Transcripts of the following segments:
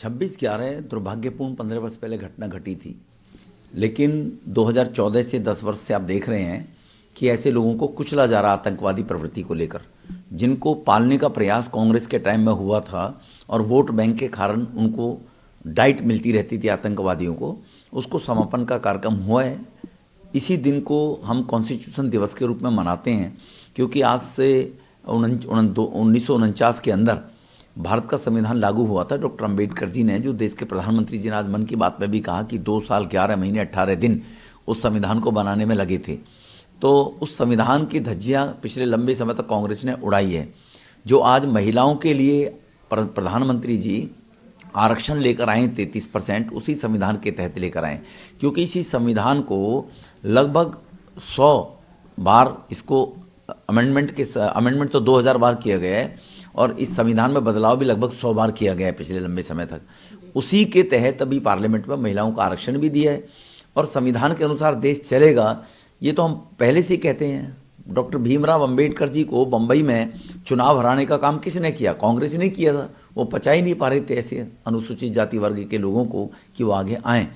26/11 दुर्भाग्यपूर्ण 15 वर्ष पहले घटना घटी थी, लेकिन 2014 से 10 वर्ष से आप देख रहे हैं कि ऐसे लोगों को कुचला जा रहा आतंकवादी प्रवृत्ति को लेकर, जिनको पालने का प्रयास कांग्रेस के टाइम में हुआ था और वोट बैंक के कारण उनको डाइट मिलती रहती थी आतंकवादियों को, उसको समापन का कार्यक्रम हुआ है। इसी दिन को हम कॉन्स्टिट्यूशन दिवस के रूप में मनाते हैं, क्योंकि आज से 1949 के अंदर भारत का संविधान लागू हुआ था। डॉक्टर अंबेडकर जी ने, जो देश के प्रधानमंत्री जी ने आज मन की बात में भी कहा कि 2 साल 11 महीने 18 दिन उस संविधान को बनाने में लगे थे। तो उस संविधान की धज्जियां पिछले लंबे समय तक कांग्रेस ने उड़ाई है। जो आज महिलाओं के लिए प्रधानमंत्री जी आरक्षण लेकर आए 33%, उसी संविधान के तहत लेकर आए, क्योंकि इसी संविधान को लगभग 100 बार इसको अमेंडमेंट तो 2000 बार किया गया है और इस संविधान में बदलाव भी लगभग 100 बार किया गया है पिछले लंबे समय तक। उसी के तहत अभी पार्लियामेंट में महिलाओं का आरक्षण भी दिया है और संविधान के अनुसार देश चलेगा, ये तो हम पहले से ही कहते हैं। डॉक्टर भीमराव अंबेडकर जी को बंबई में चुनाव हराने का काम किसने किया? कांग्रेस ने किया था। वो पचा ही नहीं पा रहे थे ऐसे अनुसूचित जाति वर्ग के लोगों को कि वो आगे आएँ।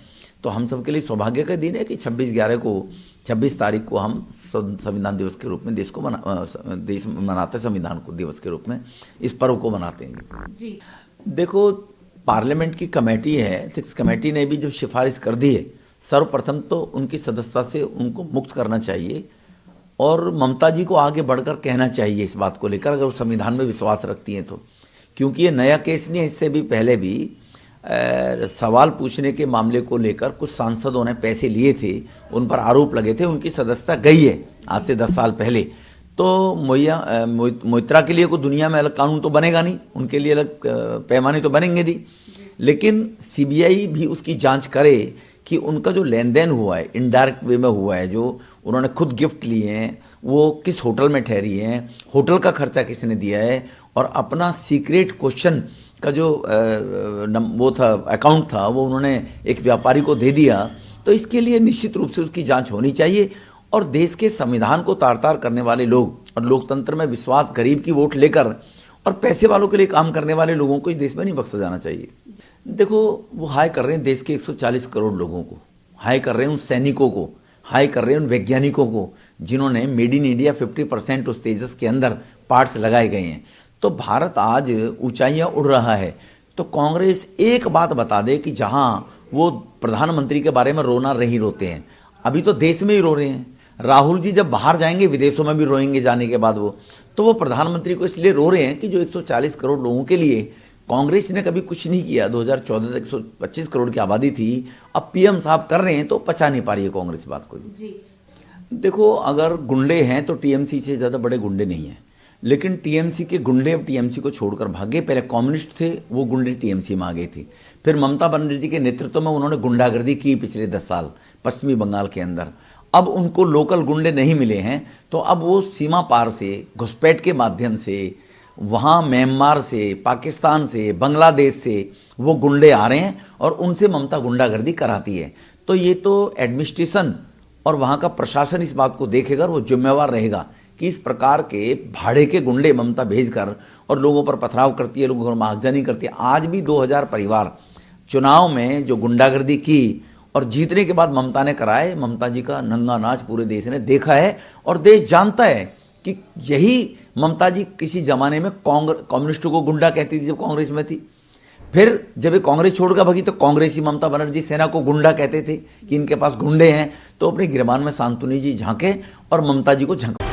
तो हम सबके लिए सौभाग्य का दिन है कि 26 तारीख को हम संविधान दिवस के रूप में देश मनाते हैं। संविधान को दिवस के रूप में इस पर्व को मनाते हैं जी। देखो, पार्लियामेंट की कमेटी है, एथिक्स कमेटी ने भी जब सिफारिश कर दी है, सर्वप्रथम तो उनकी सदस्यता से उनको मुक्त करना चाहिए और ममता जी को आगे बढ़कर कहना चाहिए इस बात को लेकर, अगर वो संविधान में विश्वास रखती हैं तो। क्योंकि ये नया केस नहीं है, इससे भी पहले भी सवाल पूछने के मामले को लेकर कुछ सांसदों ने पैसे लिए थे, उन पर आरोप लगे थे, उनकी सदस्यता गई है आज से 10 साल पहले। तो मोइत्रा के लिए कोई दुनिया में अलग कानून तो बनेगा नहीं, उनके लिए अलग पैमाने तो बनेंगे नहीं, लेकिन सीबीआई भी उसकी जांच करे कि उनका जो लेन देन हुआ है इनडायरेक्ट वे में हुआ है, जो उन्होंने खुद गिफ्ट लिए हैं, वो किस होटल में ठहरी हैं, होटल का खर्चा किसने दिया है, और अपना सीक्रेट क्वेश्चन का जो वो था अकाउंट था, वो उन्होंने एक व्यापारी को दे दिया। तो इसके लिए निश्चित रूप से उसकी जांच होनी चाहिए और देश के संविधान को तार-तार करने वाले लोग और लोकतंत्र में विश्वास, गरीब की वोट लेकर और पैसे वालों के लिए काम करने वाले लोगों को इस देश में नहीं बख्शा जाना चाहिए। देखो, वो हाय कर रहे हैं देश के 140 करोड़ लोगों को, हाय कर रहे हैं उन सैनिकों को, हाय कर रहे हैं उन वैज्ञानिकों को जिन्होंने मेड इन इंडिया 50% उस तेजस के अंदर पार्ट्स लगाए गए हैं। तो भारत आज ऊंचाइयां उड़ रहा है। तो कांग्रेस एक बात बता दे कि जहां वो प्रधानमंत्री के बारे में रोना नहीं रोते हैं, अभी तो देश में ही रो रहे हैं। राहुल जी जब बाहर जाएंगे विदेशों में भी रोएंगे जाने के बाद, वो प्रधानमंत्री को इसलिए रो रहे हैं कि जो 140 करोड़ लोगों के लिए कांग्रेस ने कभी कुछ नहीं किया। 2014 तक 125 करोड़ की आबादी थी, अब पीएम साहब कर रहे हैं तो पचा नहीं पा रही है कांग्रेस बात को जी। देखो, अगर गुंडे हैं तो टीएमसी से ज़्यादा बड़े गुंडे नहीं हैं, लेकिन टीएमसी के गुंडे अब टीएमसी को छोड़कर भागे। पहले कम्युनिस्ट थे, वो गुंडे टीएमसी में आ गए थे। फिर ममता बनर्जी के नेतृत्व में उन्होंने गुंडागर्दी की पिछले 10 साल पश्चिमी बंगाल के अंदर। अब उनको लोकल गुंडे नहीं मिले हैं, तो अब वो सीमा पार से, घुसपैठ के माध्यम से, वहाँ म्यांमार से, पाकिस्तान से, बांग्लादेश से वो गुंडे आ रहे हैं और उनसे ममता गुंडागर्दी कराती है। तो ये तो एडमिनिस्ट्रेशन और वहाँ का प्रशासन इस बात को देखेगा, वो जिम्मेवार रहेगा कि इस प्रकार के भाड़े के गुंडे ममता भेजकर और लोगों पर पथराव करती है, लोगों पर आगजनी करती है। आज भी 2000 परिवार चुनाव में जो गुंडागर्दी की और जीतने के बाद ममता ने कराए, ममता जी का नंगा नाच पूरे देश ने देखा है और देश जानता है कि यही ममता जी किसी जमाने में कम्युनिस्टों को गुंडा कहती थी जब कांग्रेस में थी। फिर जब ये कांग्रेस छोड़कर भागी तो कांग्रेसी ममता बनर्जी सेना को गुंडा कहते थे कि इनके पास गुंडे हैं। तो अपने गिरबान में शांतनु जी झांके और ममता जी को झंका।